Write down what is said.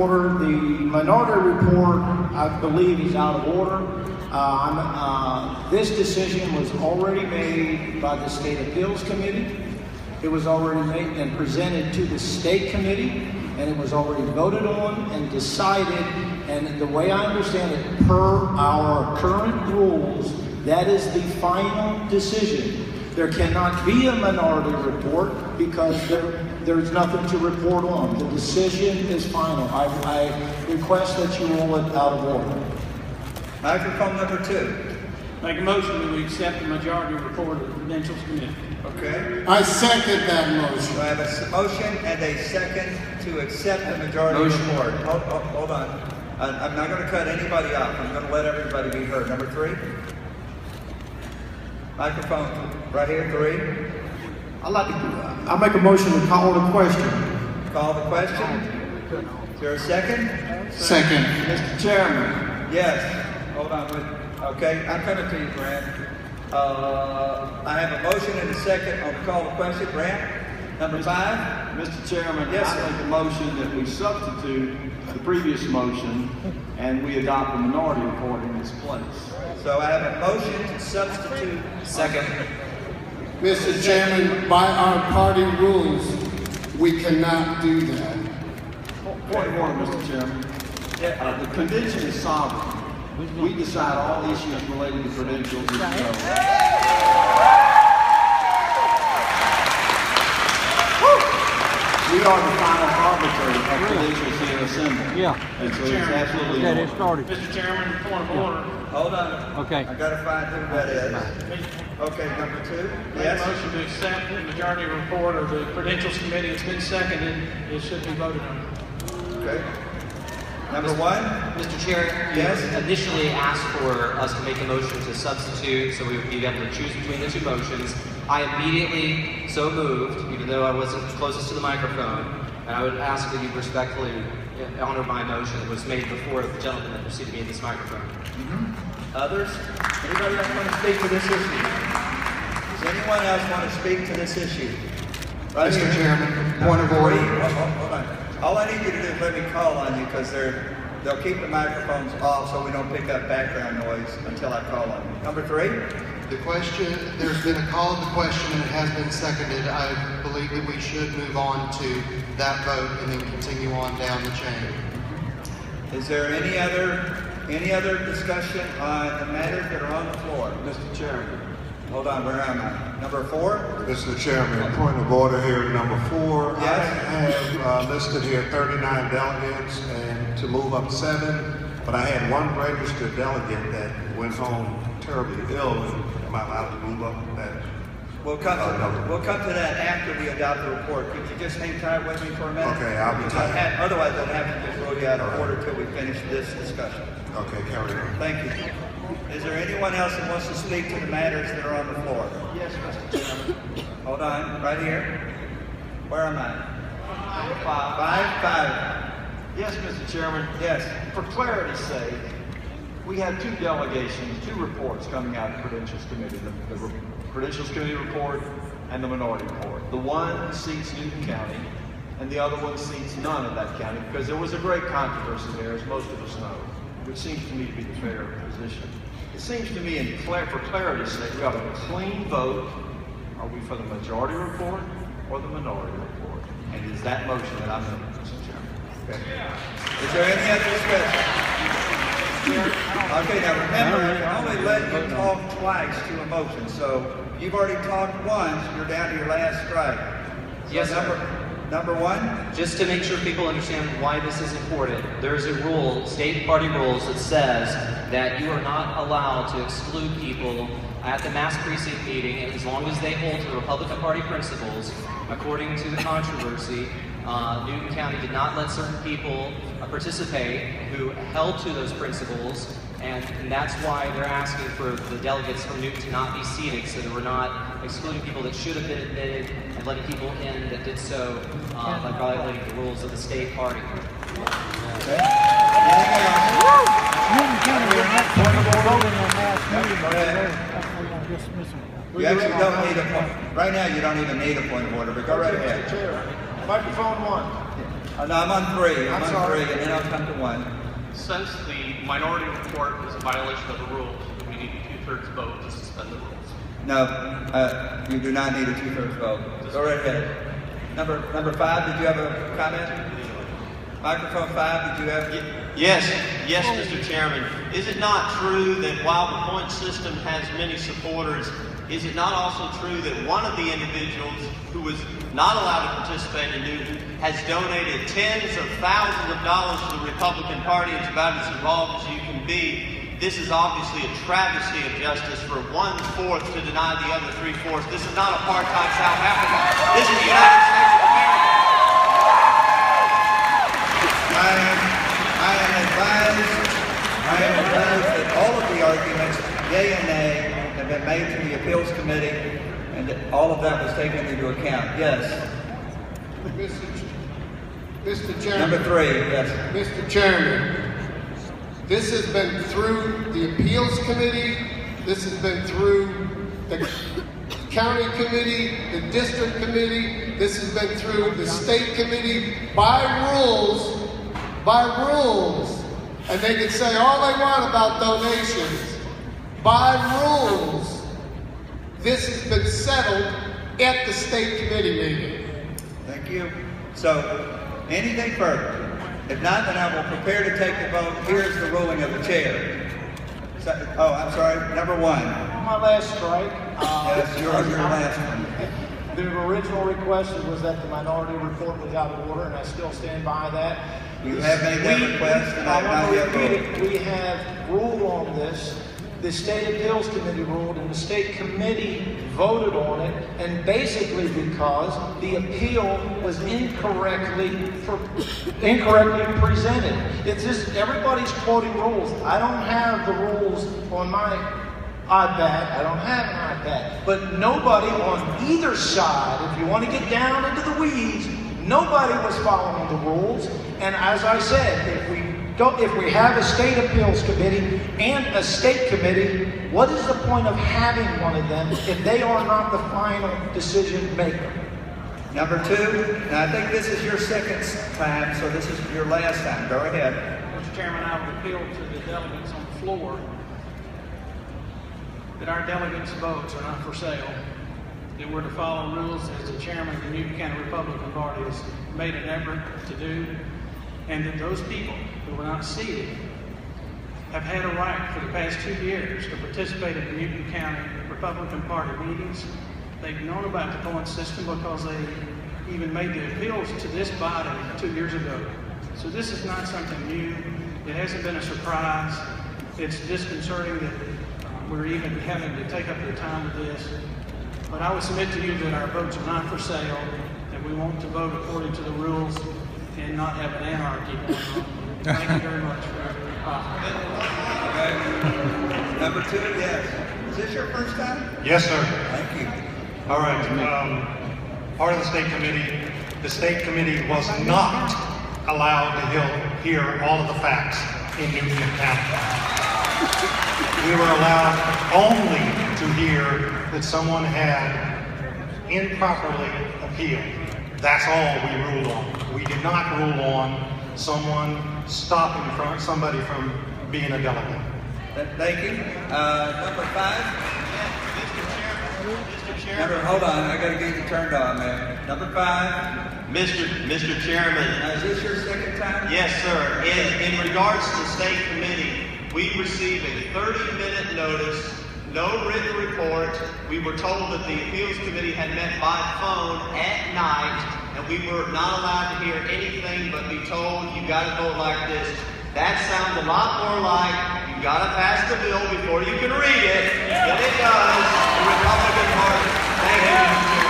order. The minority report, I believe, is out of order. This decision was already made by the State Appeals Committee. It was already made and presented to the State Committee, and it was already voted on and decided. And the way I understand it, per our current rules, that is the final decision. There cannot be a minority report because there's nothing to report on. The decision is final. I request that you roll it out of order. Microphone number 2. Make a motion that we accept the majority report of the Credentials Committee. Okay. I second that motion. Do I have a motion and a second to accept the majority report? Hold on. I'm not going to cut anybody off. I'm going to let everybody be heard. Number 3. Microphone right here, 3. I'll make a motion to call the question. Call the question. Is there a second? Second. Mr. Chairman. Yes. Hold on. Okay, I'm coming to you, Grant. I have a motion and a second on the call to question. Grant, number 5. Mr. Chairman, yes, I make a motion that we substitute the previous motion and we adopt the minority report in its place. So I have a motion to substitute. Second. Mr. Chairman, by our party rules, we cannot do that. Point of order, Mr. Chairman. The convention is sovereign. We decide all issues relating to credentials. We are the final arbiter of credentials here assembled. Yeah. And so it's absolutely Get it started. Mr. Chairman, point of order. Hold on. Okay. I got to find who that is. Okay, number 2. Yes. Make a motion to accept the majority report of the Credentials Committee. It's been seconded. It should be voted on. Okay. Number 1. Mr. Chair, yes. You initially asked for us to make a motion to substitute so we would be able to choose between the 2 motions. I immediately so moved, even though I wasn't closest to the microphone, and I would ask that you respectfully honor my motion that was made before the gentleman that preceded me in this microphone. Others? Anybody else want to speak to this issue? Does anyone else want to speak to this issue? Right Mr. here. Chairman, point of order. Hold on. All I need you to do is let me call on you because they'll keep the microphones off so we don't pick up background noise until I call on you. Number 3. The question, there's been a call of the question and it has been seconded. I believe that we should move on to that vote and then continue on down the chain. Is there any other discussion on the matters that are on the floor? Mr. Chairman. Hold on, where am I? Number 4? Mr. Chairman, point of order here, number 4. Yes. I have listed here 39 delegates and to move up 7, but I had 1 registered delegate that went home terribly ill. Am I allowed to move up that? We'll come to that after we adopt the report. Could you just hang tight with me for a minute? Okay, I'll be tight. Otherwise, I'll have to just roll you out of order till we finish this discussion. Okay, carry on. Thank you. Is there anyone else that wants to speak to the matters that are on the floor? Yes, Mr. Chairman. Hold on, right here. Where am I? 5. Yes, Mr. Chairman. Yes. For clarity's sake, we had 2 delegations, 2 reports coming out of the Credentials Committee, the Credentials Committee report and the minority report. The one seats Newton County, and the other one seats none of that county, because there was a great controversy there, as most of us know, which seems to me to be the fair position. It seems to me, for clarity's sake, we have a clean vote. Are we for the majority report or the minority report? And it is that motion that I made, Mr. Chairman. Okay. Is there any other discussion? Okay, now remember, I can only let you talk twice to a motion. So you've already talked once, you're down to your last strike. So Yes, number 1? Just to make sure people understand why this is important, there's a rule, state party rules, that says that you are not allowed to exclude people at the mass precinct meeting, and as long as they hold to the Republican Party principles. According to the controversy, Newton County did not let certain people participate who held to those principles, and that's why they're asking for the delegates from Newton to not be seated, so that we're not excluding people that should have been admitted and letting people in that did so by violating the rules of the state party. Okay. Newton County will not vote in the mass meeting. You actually don't need a point. Right now, you don't even need a point of order, but go right ahead. Mr. Chair, microphone 1. No, I'm on 3. I'm I'm on sorry. 3, and then I'll come to 1. Since the minority report is a violation of the rules, we need a 2/3 vote to suspend the rules. No, you do not need a 2/3 vote. Go right ahead. Number 5, did you have a comment? Microphone 5, did you have? Yes, Mr. Chairman. Is it not true that while the point system has many supporters, is it not also true that one of the individuals who was not allowed to participate in Newton has donated tens of thousands of dollars to the Republican Party and is about as involved as you can be? This is obviously a travesty of justice for 1/4 to deny the other 3/4. This is not apartheid South Africa. This is the United States of America. I am advised that all of the arguments, yea and nay, have been made to the Appeals Committee, and that all of that was taken into account. Yes. Mr. Chairman. Number 3, yes. Mr. Chairman, this has been through the Appeals Committee, this has been through the County Committee, the District Committee, this has been through the State Committee, by rules, and they can say all they want about donations. By rules, this has been settled at the State Committee meeting. Thank you. So, anything further? If not, then I will prepare to take the vote. Here's the ruling of the chair. I'm sorry, number 1. My last strike. Yes, your last one. The original request was that the minority report was out of order, and I still stand by that. You have made that request, and I have not yet voted. We have ruled on this. The State Appeals Committee ruled, and the State Committee voted on it, and basically because the appeal was incorrectly presented. It's just everybody's quoting rules. I don't have the rules on my iPad. I don't have an iPad. But nobody on either side, if you want to get down into the weeds, nobody was following the rules. And as I said, if we have a State Appeals Committee and a State Committee, what is the point of having one of them if they are not the final decision maker? Number 2, and I think this is your second time, so this is your last time. Go ahead. Mr. Chairman, I would appeal to the delegates on the floor that our delegates' votes are not for sale, that we're to follow rules as the chairman of the Newton County Republican Party has made an effort to do, and that those people who were not seated have had a right for the past 2 years to participate in the Newton County Republican Party meetings. They've known about the point system because they even made the appeals to this body 2 years ago. So this is not something new. It hasn't been a surprise. It's disconcerting that we're even having to take up the time with this. But I would submit to you that our votes are not for sale, that we want to vote according to the rules and not have an anarchy going on. Thank you very much for your Number 2, yes. Is this your first time? Yes, sir. Thank you. All right. Part of the State Committee was not allowed to hear all of the facts in Newton County. We were allowed only to hear that someone had improperly appealed. That's all we ruled on. We did not rule on someone stopping somebody from being a delegate. Thank you. Number 5. Mr. Chairman. Hold on, I got to get you turned on, man. Number 5. Mr. Chairman. Is this your second time? Yes, sir. In regards to the State Committee, we received a 30-minute notice, no written report. We were told that the Appeals Committee had met by phone at night, and we were not allowed to hear anything but be told, you got to vote like this. That sounds a lot more like, you got to pass the bill before you can read it, than it does the Republican Party. Thank you, Mr. Chairman.